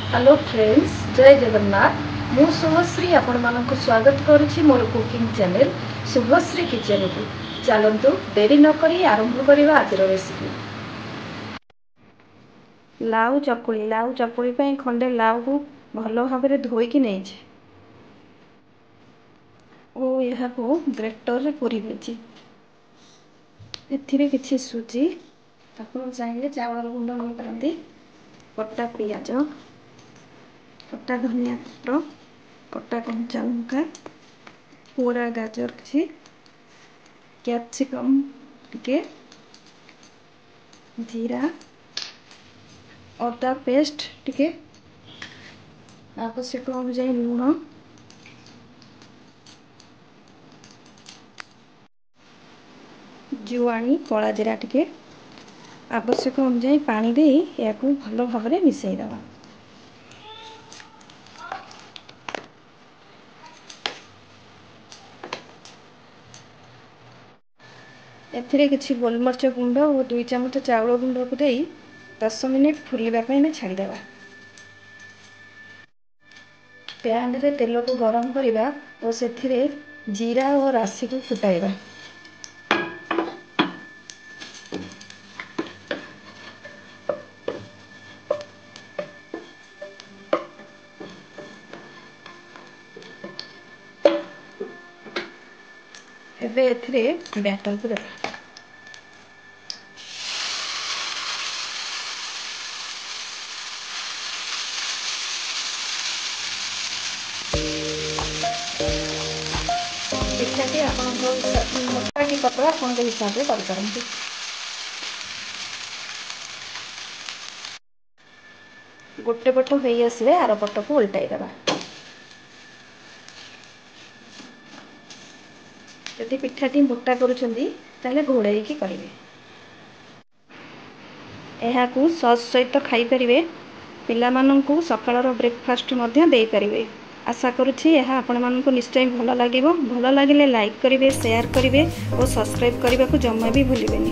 Hello friends, जय जगन्नाथ। मु शुभश्री आपण मानक स्वागत करुछि मोर कुकिंग चैनल शुभश्री किचन को। चलतु देरी न करी आरंभ करबा आज रेसिपी। लाउ चकुली पे खंडे लाउ को भल भाव धोईकी नहीं यह ग्रेटर रे पूरी देछि। एथिरे किछि सुजी आपण चाहिए चावल गुंड करते, कटा पियाज, कटा धनिया पत्र, कटा कंचा लंका, पूरा गाजर किछि, कैप्सिकम टिके, जीरा, अदा पेस्ट टिके, आवश्यक अनुसार लुण, जुआणी कला जीरा टिके, आवश्यक अनुसार पानी दे या भल भाव में मिसईदबा। एथिरे किछि गोलमरिच गुंड और 2 चमच चाउल गुंड को दे 10 मिनिट फुलवा छाड़ीदेवा। पैन रे तेल को गरम करवा और से जीरा और राशि को फुटाइबा। एबे एथिरे बैटर को देबा। पिठाटी आपण मोटा कि पतला आपण हिसाब से कर। गोटे पट हो आसले आर पट को उल्टाई देबा। यदि पिठाटी मोटा करुछंदी ताले घोड़ाई की करिवे। एहाकू सॉस सहित खाई परिवे। पिला माननकू सकाळर ब्रेकफास्ट मध्य देई परिवे। आशा करुछि यह आपण माननकू निश्चय भल लागिबो। भल लागिले लाइक करिवे, शेयर करिवे और सब्सक्राइब करबा को जम्मा भी भूलिबेनी।